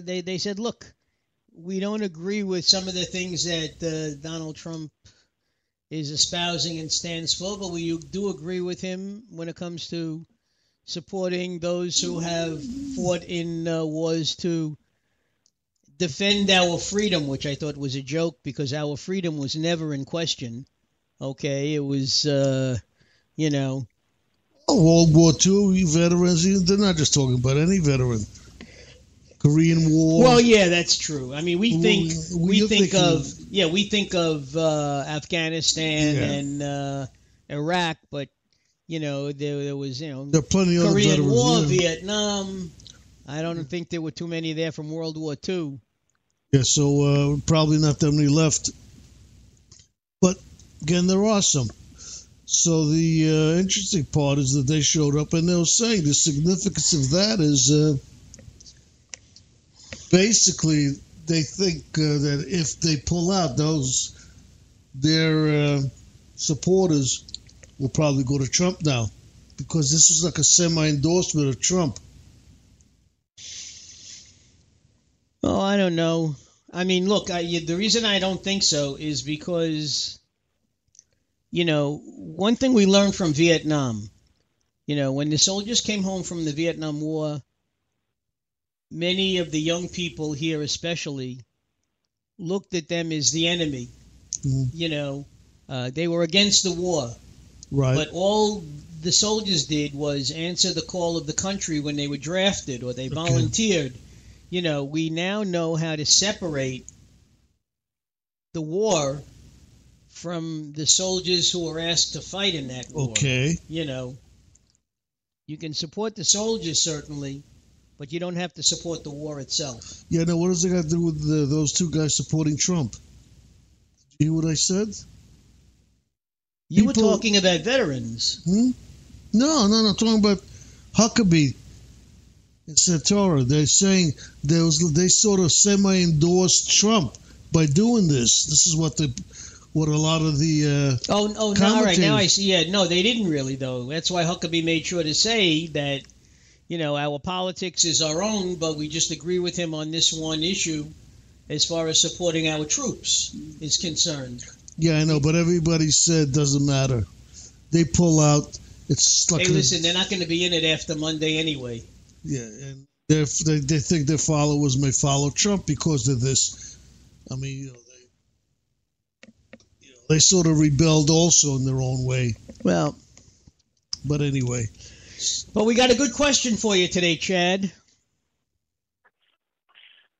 they said, look, we don't agree with some of the things that Donald Trump is espousing and stands for, but we do agree with him when it comes to supporting those who have fought in wars to defend our freedom, which I thought was a joke because our freedom was never in question. Okay, it was, World War II veterans, they're not just talking about any veteran. Korean War. Well, yeah, that's true. I mean, we think of Afghanistan and Iraq, but there was there are plenty of Korean veterans, War, Vietnam. I don't think there were too many there from World War II. Yeah, so probably not that many left. But again, there are some. So the interesting part is that they showed up and they were saying the significance of that is. Basically, they think that if they pull out their supporters will probably go to Trump now, because this is like a semi-endorsement of Trump. Oh, I don't know. I mean, look, the reason I don't think so is because, one thing we learned from Vietnam, when the soldiers came home from the Vietnam War, many of the young people here especially looked at them as the enemy. They were against the war. Right. But all the soldiers did was answer the call of the country when they were drafted or they volunteered. We now know how to separate the war from the soldiers who were asked to fight in that war. Okay. You can support the soldiers, certainly, but you don't have to support the war itself. Yeah, now what does it got to do with those two guys supporting Trump? Did you hear what I said? You were talking about veterans. No, I'm talking about Huckabee and Santora. They're saying they sort of semi-endorsed Trump by doing this. This is what a lot of the all right, now I see. Yeah, no, they didn't really, though. That's why Huckabee made sure to say that our politics is our own, but we just agree with him on this one issue as far as supporting our troops is concerned. Yeah, I know, but everybody said doesn't matter. They pull out. It's like listen, they're not going to be in it after Monday anyway. Yeah, and they think their followers may follow Trump because of this. I mean, they sort of rebelled also in their own way. Well, but anyway. But we got a good question for you today, Chad.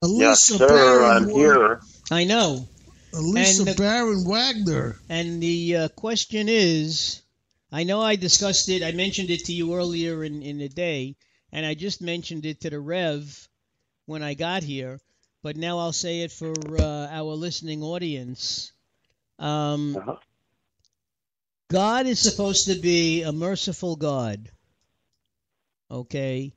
Yes, sir, I'm here. I know. Elisa Baron Wagner. And the question is, I know I discussed it, I mentioned it to you earlier in the day, and I just mentioned it to the Rev when I got here, but now I'll say it for our listening audience. God is supposed to be a merciful God. Okay,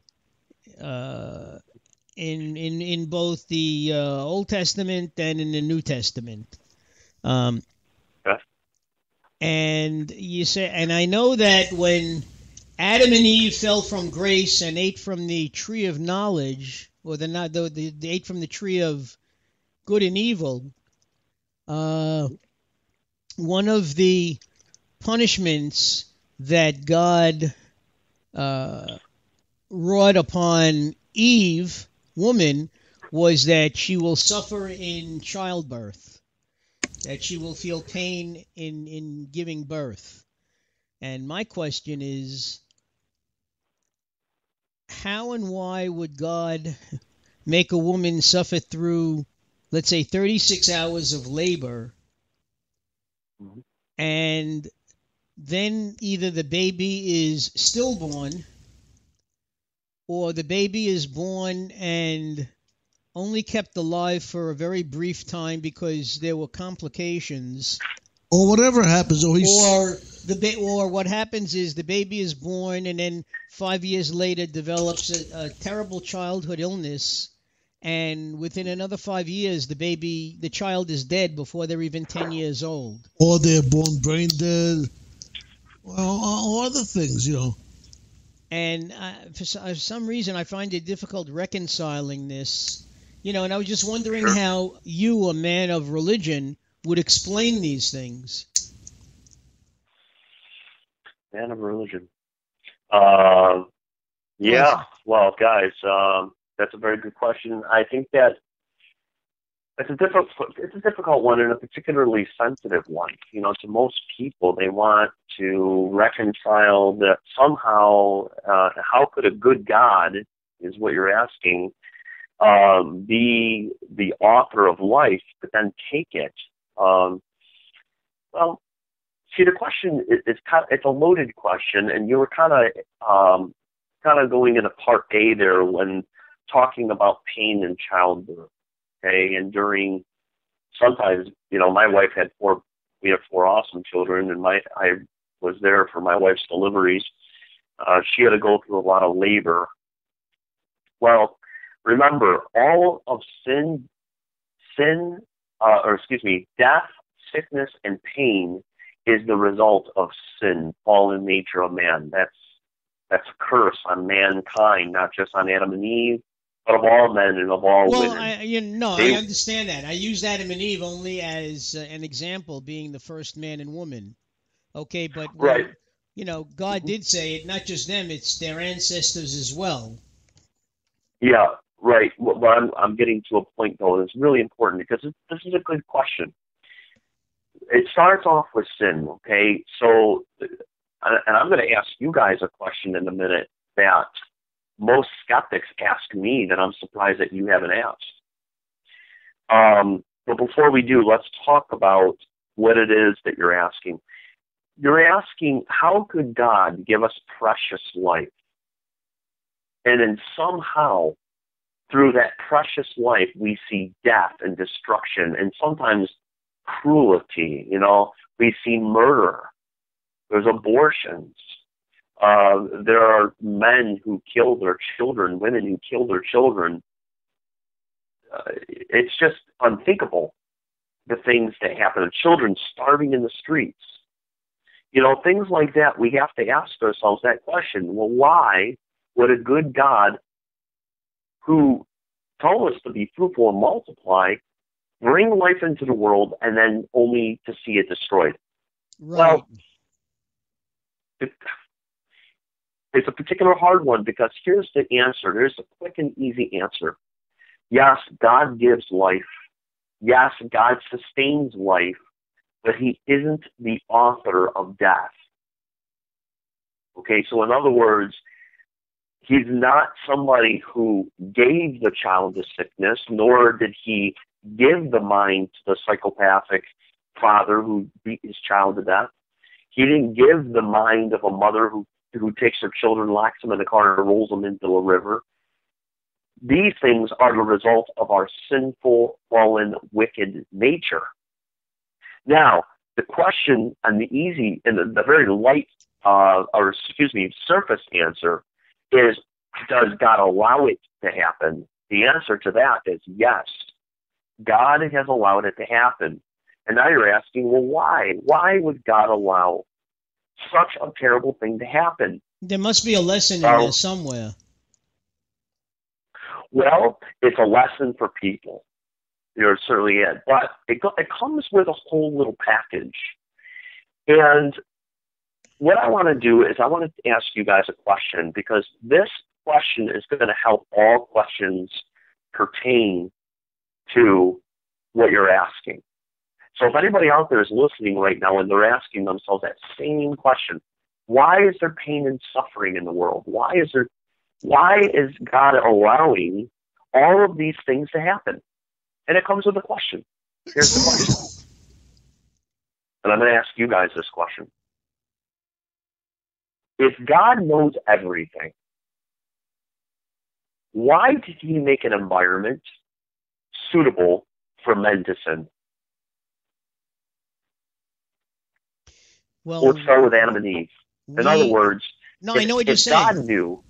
in both the Old Testament and in the New Testament, and you say, and I know that when Adam and Eve fell from grace and ate from the tree of knowledge, or they ate from the tree of good and evil, one of the punishments that God wrought upon Eve, woman, was that she will suffer in childbirth, that she will feel pain in giving birth. And my question is, how and why would God make a woman suffer through, let's say, 36 hours of labor, and then either the baby is stillborn or the baby is born and only kept alive for a very brief time because there were complications, or whatever happens, or what happens is the baby is born and then 5 years later develops a terrible childhood illness, and within another 5 years the child is dead before they're even 10 years old, or they're born brain dead, or other things, And for some reason, I find it difficult reconciling this. And I was just wondering Sure. how you, a man of religion, would explain these things. Man of religion. Uh, yeah. Well, guys, that's a very good question. I think that it's a difficult one and a particularly sensitive one. To most people, they want to reconcile that somehow. How could a good God, is what you're asking, be the author of life, but then take it? Well, see, the question is it's a loaded question, and you were kind of going into part A there when talking about pain in childbirth. Okay, and sometimes, my wife we have four awesome children, and I was there for my wife's deliveries. She had to go through a lot of labor. Well, remember, all of death, sickness, and pain is the result of sin, fallen nature of man. That's a curse on mankind, not just on Adam and Eve, but of all men and of all women. I understand that. I use Adam and Eve only as an example, being the first man and woman. Okay, but right. God did say it, not just them; it's their ancestors as well. Yeah, right. Well, I'm getting to a point though that's really important because this is a good question. It starts off with sin. Okay, so, and I'm going to ask you guys a question in a minute that most skeptics ask me that I'm surprised that you haven't asked. But before we do, let's talk about what it is that you're asking. You're asking, how could God give us precious life? And then somehow, through that precious life, we see death and destruction and sometimes cruelty. We see murder. There's abortions. There are men who kill their children, women who kill their children. It's just unthinkable, the things that happen. Children starving in the streets. Things like that, we have to ask ourselves that question. Well, why would a good God who told us to be fruitful and multiply bring life into the world and then only to see it destroyed? Right. Well, it's a particular hard one because here's the answer. There's a quick and easy answer. Yes, God gives life. Yes, God sustains life, but he isn't the author of death. Okay, so in other words, he's not somebody who gave the child the sickness, nor did he give the mind to the psychopathic father who beat his child to death. He didn't give the mind of a mother who takes her children, locks them in the car, and rolls them into a river. These things are the result of our sinful, fallen, wicked nature. Now, the question and the very light, surface answer is, does God allow it to happen? The answer to that is yes. God has allowed it to happen. And now you're asking, well, why? Why would God allow such a terrible thing to happen? There must be a lesson in there somewhere. Well, it's a lesson for people. There certainly is. But it comes with a whole little package. And what I want to do is I want to ask you guys a question, because this question is going to help all questions pertain to what you're asking. So if anybody out there is listening right now and they're asking themselves that same question, why is there pain and suffering in the world? Why is God allowing all of these things to happen? And it comes with a question. Here's the question. And I'm going to ask you guys this question. If God knows everything, why did he make an environment suitable for men to sin? Well, let's start with Adam and Eve. In other words, I know what you're saying. God knew,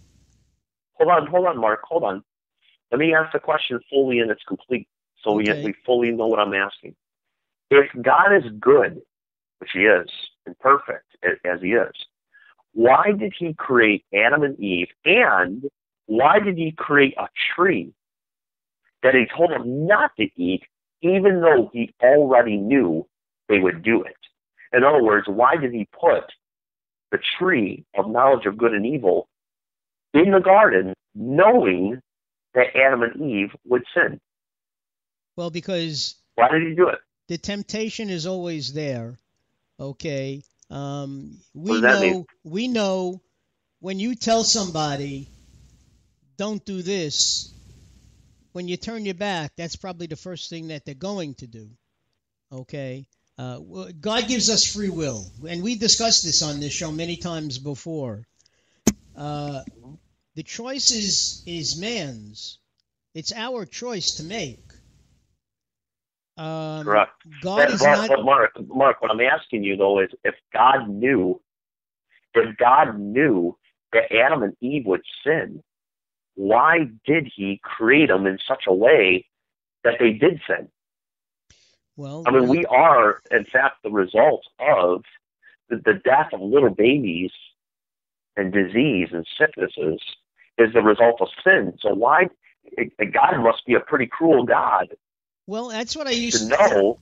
hold on, Mark, hold on. Let me ask the question fully and it's complete, so we fully know what I'm asking. If God is good, which he is, and perfect as he is, why did he create Adam and Eve, and why did he create a tree that he told them not to eat, even though he already knew they would do it? In other words, why did he put the tree of knowledge of good and evil in the garden, knowing that Adam and Eve would sin? Well, because why did he do it? The temptation is always there. Okay. What does that mean? We know when you tell somebody, don't do this, when you turn your back, that's probably the first thing that they're going to do. Okay. God gives us free will, and we discussed this on this show many times before. The choice is man's. It's our choice to make. Correct. God is not. But Mark, what I'm asking you though is, if God knew that Adam and Eve would sin, why did He create them in such a way that they did sin? Well, I mean, we are, in fact, the result of the death of little babies and disease and sicknesses is the result of sin. So why? God must be a pretty cruel God. Well, that's what I used to know.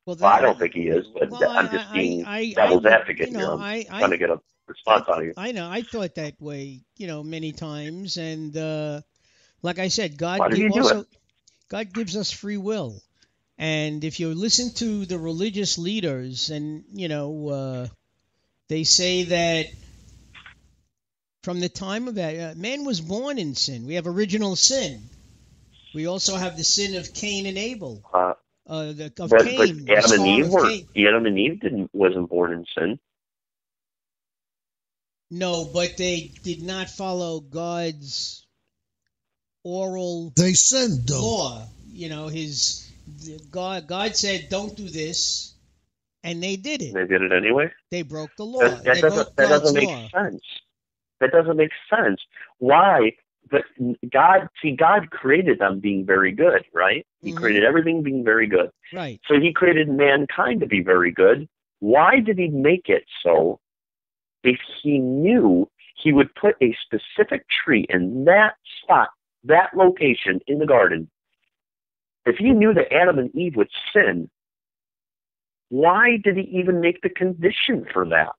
Well, I don't think He is, but I'm just being devil's advocate here. I'm trying to get a response out of you. I know. I thought that way, many times. And like I said, God gives us free will. And if you listen to the religious leaders, and, they say that from the time of man was born in sin. We have original sin. We also have the sin of Cain and Abel. But Cain. Adam and Eve wasn't born in sin. No, but they did not follow God's oral. They sinned, though. Law. God said, "Don't do this," and they did it. They did it anyway. They broke the law. That doesn't make sense. That doesn't make sense. Why? But God created them being very good, right? He created everything being very good. Right. So He created mankind to be very good. Why did He make it so? If He knew He would put a specific tree in that spot, that location in the garden, if He knew that Adam and Eve would sin, why did He even make the condition for that?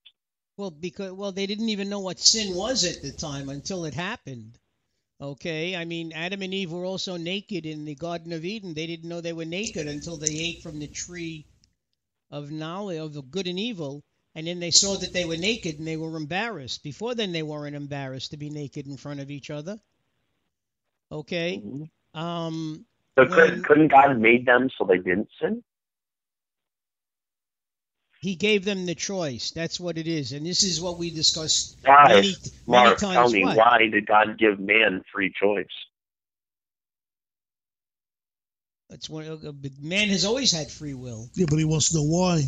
Well, because they didn't even know what sin was at the time until it happened. Okay, I mean, Adam and Eve were also naked in the Garden of Eden. They didn't know they were naked until they ate from the tree of knowledge of good and evil, and then they saw that they were naked and they were embarrassed. Before then, they weren't embarrassed to be naked in front of each other. Okay. But couldn't God have made them so they didn't sin? He gave them the choice. That's what it is. And this is what we discussed many times. Tell me, why did God give man free choice? Man has always had free will. Yeah, but he wants to know why.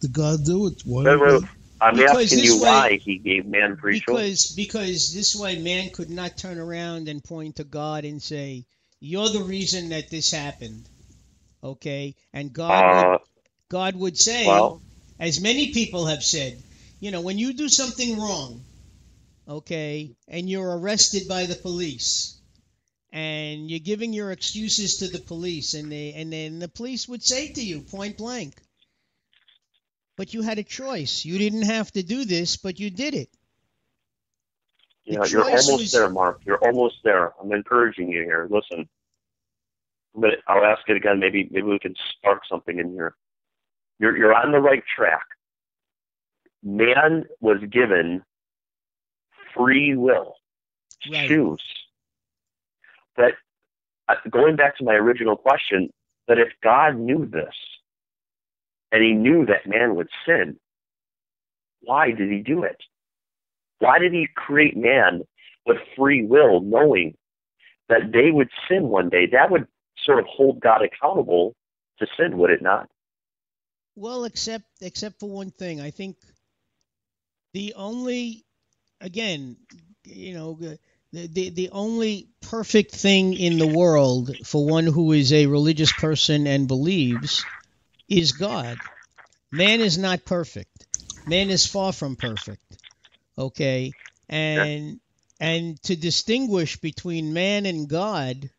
Did God do it? Why? I'm asking you why He gave man free choice. Because this way man could not turn around and point to God and say, "You're the reason that this happened." Okay? And God would say... Well, as many people have said, when you do something wrong, okay, and you're arrested by the police, and you're giving your excuses to the police, and then the police would say to you, point blank, but you had a choice. You didn't have to do this, but you did it. You're almost there, Mark. You're almost there. I'm encouraging you here. Listen, but I'll ask it again. Maybe we can spark something in here. You're on the right track. Man was given free will, choose. But going back to my original question, that if God knew this, and He knew that man would sin, why did He do it? Why did He create man with free will, knowing that they would sin one day? That would sort of hold God accountable to sin, would it not? Well, except for one thing. I think the only, again, the only perfect thing in the world for one who is a religious person and believes is God. Man is not perfect. Man is far from perfect. Okay, and to distinguish between man and God,